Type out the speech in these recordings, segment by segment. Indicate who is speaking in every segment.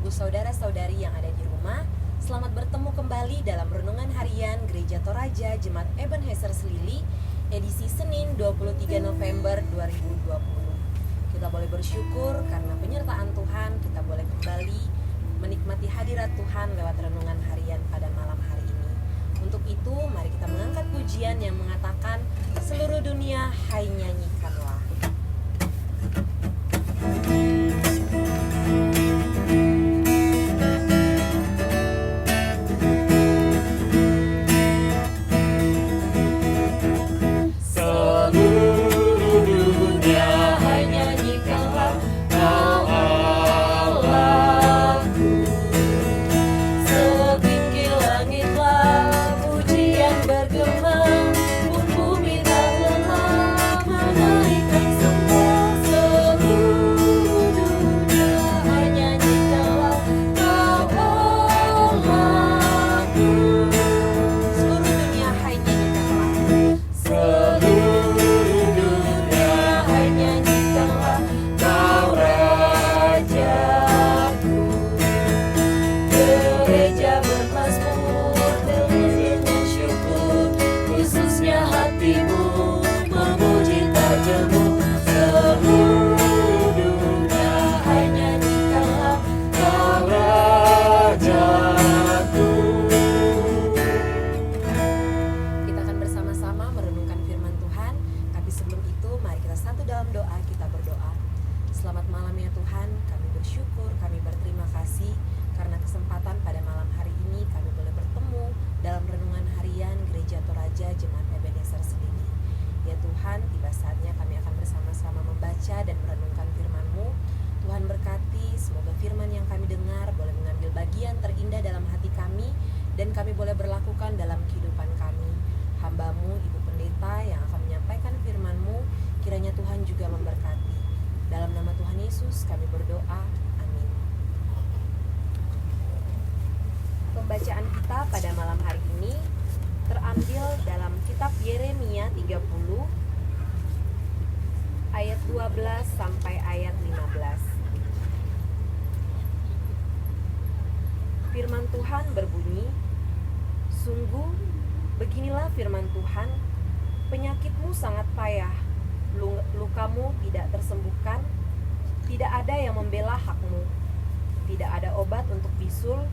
Speaker 1: Ibu saudara-saudari yang ada di rumah, selamat bertemu kembali dalam Renungan Harian Gereja Toraja Jemaat Ebenezer Selili, edisi Senin 23 November 2020. Kita boleh bersyukur karena penyertaan Tuhan, kita boleh kembali menikmati hadirat Tuhan lewat Renungan Harian pada malam hari ini. Untuk itu, mari kita mengangkat pujian yang mengatakan, seluruh dunia hai nyanyikanlah. Selamat malam ya Tuhan, kami bersyukur, kami berterima kasih karena kesempatan pada malam hari ini kami boleh bertemu dalam Renungan Harian Gereja Toraja Jemaat Ebenezer Selili. Ya Tuhan, tiba saatnya kami akan bersama-sama membaca dan merenungkan firman-Mu. Tuhan berkati, semoga firman yang kami dengar boleh mengambil bagian terindah dalam hati kami dan kami boleh berlakukan dalam kehidupan kami. Hamba-Mu, Ibu Pendeta yang akan menyampaikan firman-Mu, kiranya Tuhan juga memberkati. Dalam nama Tuhan Yesus kami berdoa, amin. Pembacaan kita pada malam hari ini terambil dalam kitab Yeremia 30 ayat 12 sampai ayat 15. Firman Tuhan berbunyi, sungguh beginilah firman Tuhan, penyakitmu sangat payah, lukamu tidak tersembuhkan, tidak ada yang membela hakmu, tidak ada obat untuk bisul,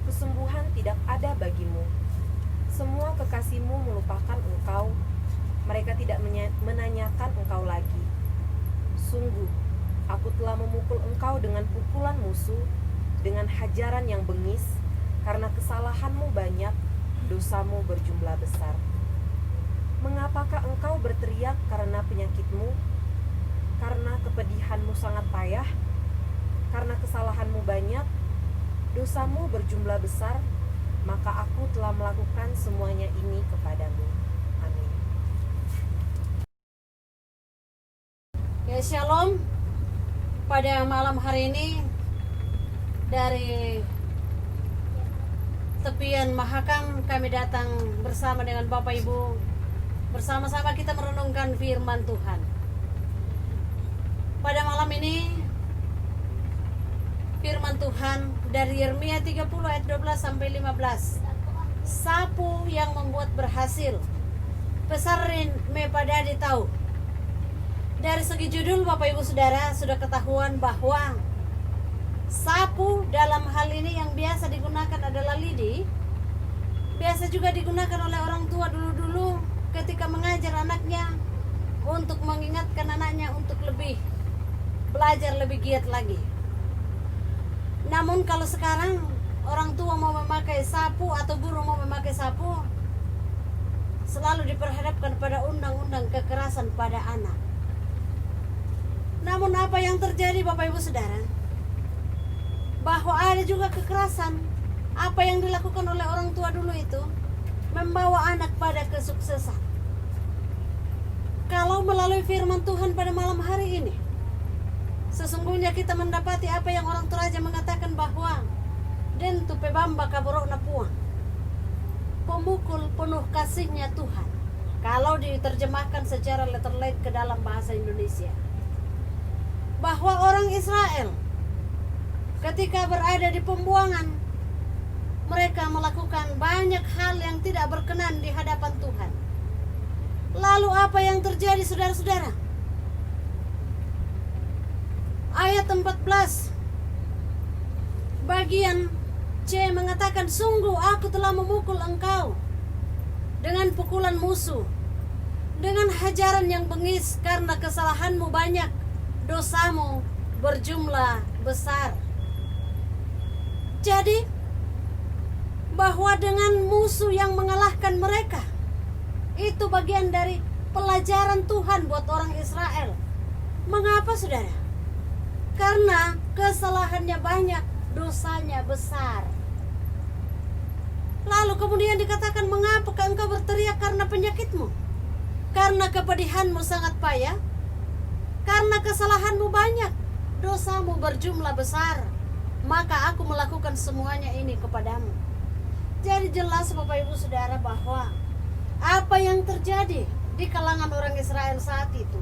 Speaker 1: kesembuhan tidak ada bagimu. Semua kekasihmu melupakan engkau, mereka tidak menanyakan engkau lagi. Sungguh, aku telah memukul engkau dengan pukulan musuh, dengan hajaran yang bengis, karena kesalahanmu banyak, dosamu berjumlah besar. Mengapakah engkau berteriak karena penyakitmu, karena kepedihanmu sangat payah, karena kesalahanmu banyak, dosamu berjumlah besar, maka aku telah melakukan semuanya ini kepadamu. Amin.
Speaker 2: Ya, shalom. Pada malam hari ini dari tepian Mahakam kami datang bersama dengan Bapak Ibu. Bersama-sama kita merenungkan firman Tuhan. Pada malam ini firman Tuhan dari Yeremia 30 ayat 12 sampai 15. Sapu yang membuat berhasil. Pesarin me pada tahu. Dari segi judul Bapak Ibu Saudara sudah ketahuan bahwa sapu dalam hal ini yang biasa digunakan adalah lidi. Biasa juga digunakan oleh orang tua dulu-dulu ketika mengajar anaknya untuk mengingatkan anaknya untuk lebih belajar lebih giat lagi. Namun kalau sekarang orang tua mau memakai sapu atau guru mau memakai sapu, selalu diperhadapkan pada undang-undang kekerasan pada anak. Namun apa yang terjadi Bapak Ibu Saudara? Bahwa ada juga kekerasan. Apa yang dilakukan oleh orang tua dulu itu membawa anak pada kesuksesan. Kalau melalui firman Tuhan pada malam hari ini, sesungguhnya kita mendapati apa yang orang Toraja mengatakan bahwa den tu pebamba kaborokna puang, pemukul penuh kasihnya Tuhan. Kalau diterjemahkan secara letterlate ke dalam bahasa Indonesia, bahwa orang Israel ketika berada di pembuangan, mereka melakukan banyak hal yang tidak berkenan di hadapan Tuhan. Lalu apa yang terjadi, saudara-saudara? Ayat 14 bagian C mengatakan, sungguh aku telah memukul engkau dengan pukulan musuh, dengan hajaran yang bengis, karena kesalahanmu banyak, dosamu berjumlah besar. Jadi bahwa dengan musuh yang mengalahkan mereka, itu bagian dari pelajaran Tuhan buat orang Israel. Mengapa, saudara? Karena kesalahannya banyak, dosanya besar. Lalu kemudian dikatakan, mengapa engkau berteriak karena penyakitmu? Karena kepedihanmu sangat payah, karena kesalahanmu banyak, dosamu berjumlah besar, maka aku melakukan semuanya ini kepadamu. Jadi jelas Bapak Ibu Saudara bahwa apa yang terjadi di kalangan orang Israel saat itu,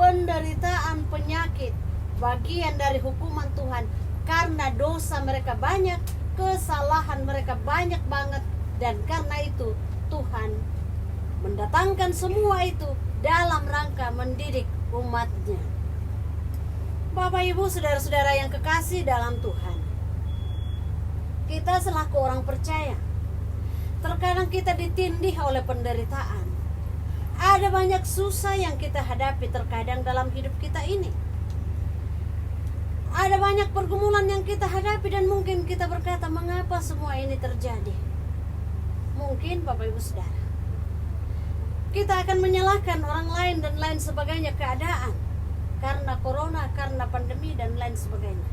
Speaker 2: penderitaan, penyakit, bagian dari hukuman Tuhan, karena dosa mereka banyak, kesalahan mereka banyak banget. Dan karena itu Tuhan mendatangkan semua itu dalam rangka mendidik umatnya. Bapak Ibu Saudara-saudara yang kekasih dalam Tuhan, kita selaku orang percaya, terkadang kita ditindih oleh penderitaan. Ada banyak susah yang kita hadapi terkadang dalam hidup kita ini. Ada banyak pergumulan yang kita hadapi, dan mungkin kita berkata, mengapa semua ini terjadi? Mungkin Bapak Ibu Saudara, kita akan menyalahkan orang lain dan lain sebagainya, keadaan, karena corona, karena pandemi dan lain sebagainya.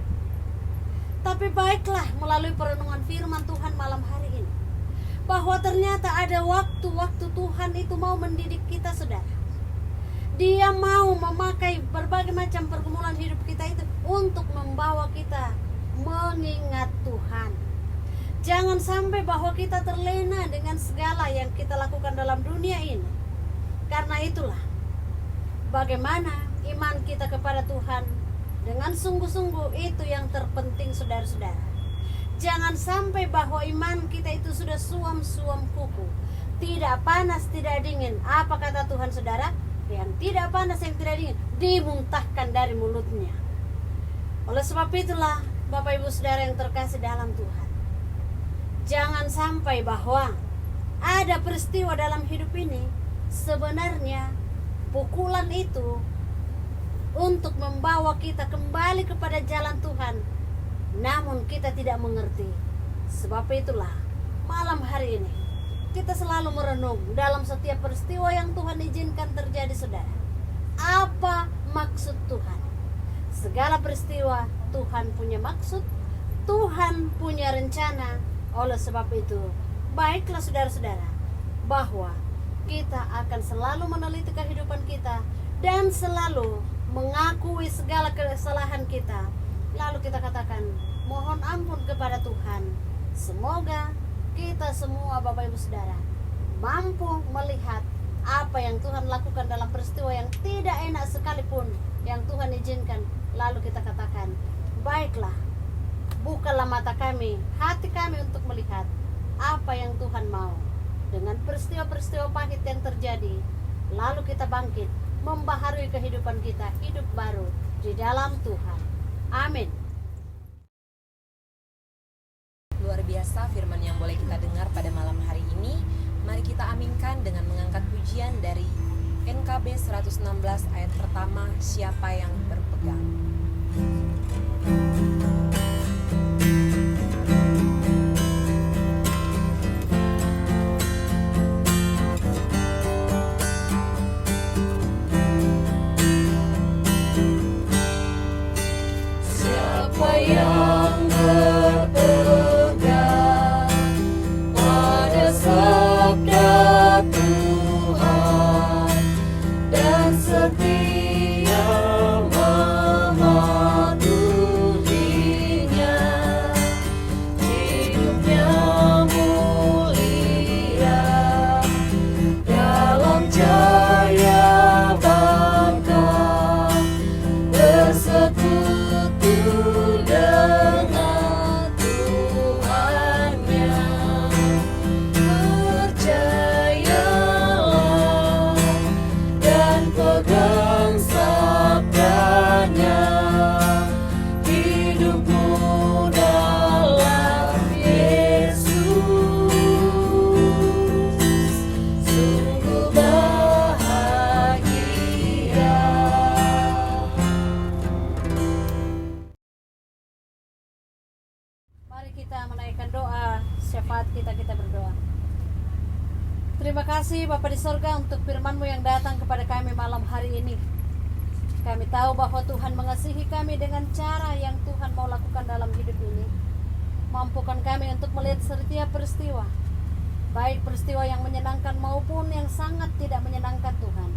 Speaker 2: Tapi baiklah melalui perenungan firman Tuhan malam hari ini, bahwa ternyata ada waktu-waktu Tuhan itu mau mendidik kita, saudara. Dia mau memakai berbagai macam pergumulan hidup kita itu untuk membawa kita mengingat Tuhan. Jangan sampai bahwa kita terlena dengan segala yang kita lakukan dalam dunia ini. Karena itulah bagaimana iman kita kepada Tuhan dengan sungguh-sungguh, itu yang terpenting, saudara-saudara. Jangan sampai bahwa iman kita itu sudah suam-suam kuku, tidak panas, tidak dingin. Apa kata Tuhan, saudara? Yang tidak panas, yang tidak dingin, dimuntahkan dari mulutnya. Oleh sebab itulah Bapak Ibu Saudara yang terkasih dalam Tuhan, jangan sampai bahwa ada peristiwa dalam hidup ini, sebenarnya pukulan itu untuk membawa kita kembali kepada jalan Tuhan, namun kita tidak mengerti. Sebab itulah malam hari ini kita selalu merenung dalam setiap peristiwa yang Tuhan izinkan terjadi, saudara. Apa maksud Tuhan? Segala peristiwa Tuhan punya maksud, Tuhan punya rencana. Oleh sebab itu, baiklah saudara-saudara, bahwa kita akan selalu meneliti kehidupan kita dan selalu mengakui segala kesalahan kita. Lalu kita katakan, mohon ampun kepada Tuhan. Semoga kita semua Bapak Ibu Saudara mampu melihat apa yang Tuhan lakukan dalam peristiwa yang tidak enak sekalipun yang Tuhan izinkan. Lalu kita katakan, baiklah, bukalah mata kami, hati kami untuk melihat apa yang Tuhan mau dengan peristiwa-peristiwa pahit yang terjadi. Lalu kita bangkit, membaharui kehidupan kita, hidup baru di dalam Tuhan. Amin.
Speaker 1: Luar biasa firman yang boleh kita dengar pada malam hari ini. Mari kita aminkan dengan mengangkat pujian dari NKB 116 ayat pertama, siapa yang berpegang.
Speaker 3: Siapa yang berpegang pada sabda Tuhan dan setia mematuhi
Speaker 2: kasih Bapa di sorga untuk firman-Mu yang datang kepada kami malam hari ini. Kami tahu bahwa Tuhan mengasihi kami dengan cara yang Tuhan mau lakukan dalam hidup ini. Mampukan kami untuk melihat setiap peristiwa, baik peristiwa yang menyenangkan maupun yang sangat tidak menyenangkan Tuhan.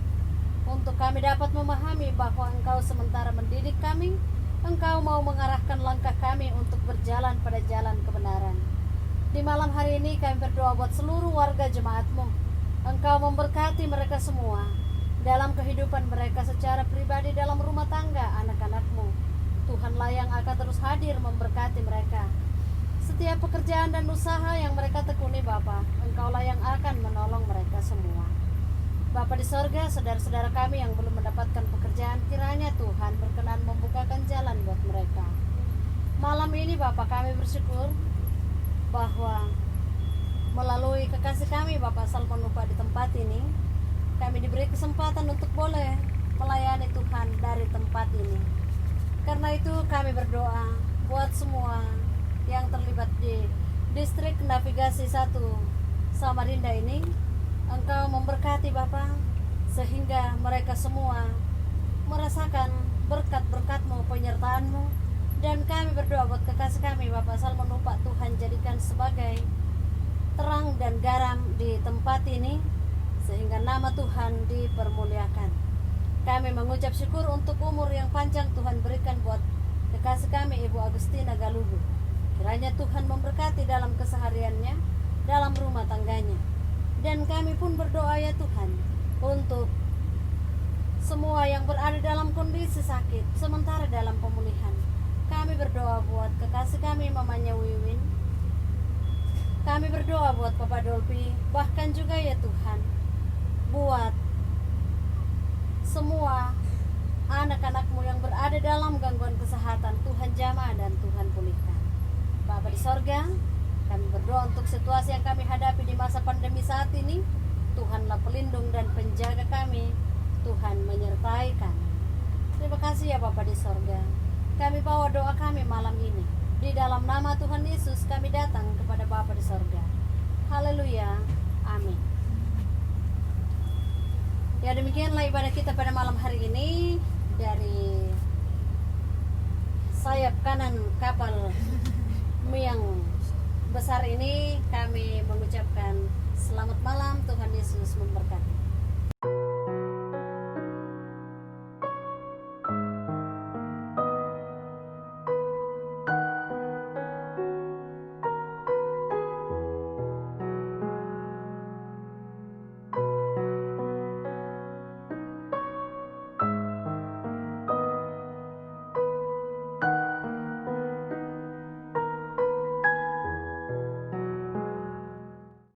Speaker 2: Untuk kami dapat memahami bahwa Engkau sementara mendidik kami, Engkau mau mengarahkan langkah kami untuk berjalan pada jalan kebenaran. Di malam hari ini kami berdoa buat seluruh warga jemaat-Mu. Engkau memberkati mereka semua dalam kehidupan mereka secara pribadi, dalam rumah tangga anak-anak-Mu. Tuhanlah yang akan terus hadir memberkati mereka. Setiap pekerjaan dan usaha yang mereka tekuni Bapa, Engkaulah yang akan menolong mereka semua. Bapa di sorga, saudara-saudara kami yang belum mendapatkan pekerjaan, kiranya Tuhan berkenan membukakan jalan buat mereka. Malam ini Bapa, kami bersyukur bahwa melalui kekasih kami Bapak Salmon Nupa di tempat ini, kami diberi kesempatan untuk boleh melayani Tuhan dari tempat ini. Karena itu kami berdoa buat semua yang terlibat di distrik navigasi 1 Samarinda ini, Engkau memberkati Bapa, sehingga mereka semua merasakan berkat-berkat-Mu, penyertaan-Mu. Dan kami berdoa buat kekasih kami Bapak Salmon Nupa, Tuhan jadikan sebagai terang dan garam di tempat ini, sehingga nama Tuhan dipermuliakan. Kami mengucap syukur untuk umur yang panjang Tuhan berikan buat kekasih kami Ibu Agustina Galuhu. Kiranya Tuhan memberkati dalam kesehariannya, dalam rumah tangganya. Dan kami pun berdoa ya Tuhan, untuk semua yang berada dalam kondisi sakit sementara dalam pemulihan. Kami berdoa buat kekasih kami Mamanya Wiwin. Kami berdoa buat Papa Dolpi, bahkan juga ya Tuhan, buat semua anak-anak-Mu yang berada dalam gangguan kesehatan. Tuhan jamah dan Tuhan pulihkan. Bapa di sorga, kami berdoa untuk situasi yang kami hadapi di masa pandemi saat ini. Tuhanlah pelindung dan penjaga kami. Tuhan menyertai kami. Terima kasih ya Bapa di sorga. Kami bawa doa kami malam ini. Di dalam nama Tuhan Yesus kami datang kepada Bapa di sorga. Haleluya. Amin. Ya, demikianlah ibadah kita pada malam hari ini. Dari sayap kanan kapal yang besar ini kami mengucapkan selamat malam, Tuhan Yesus memberkati.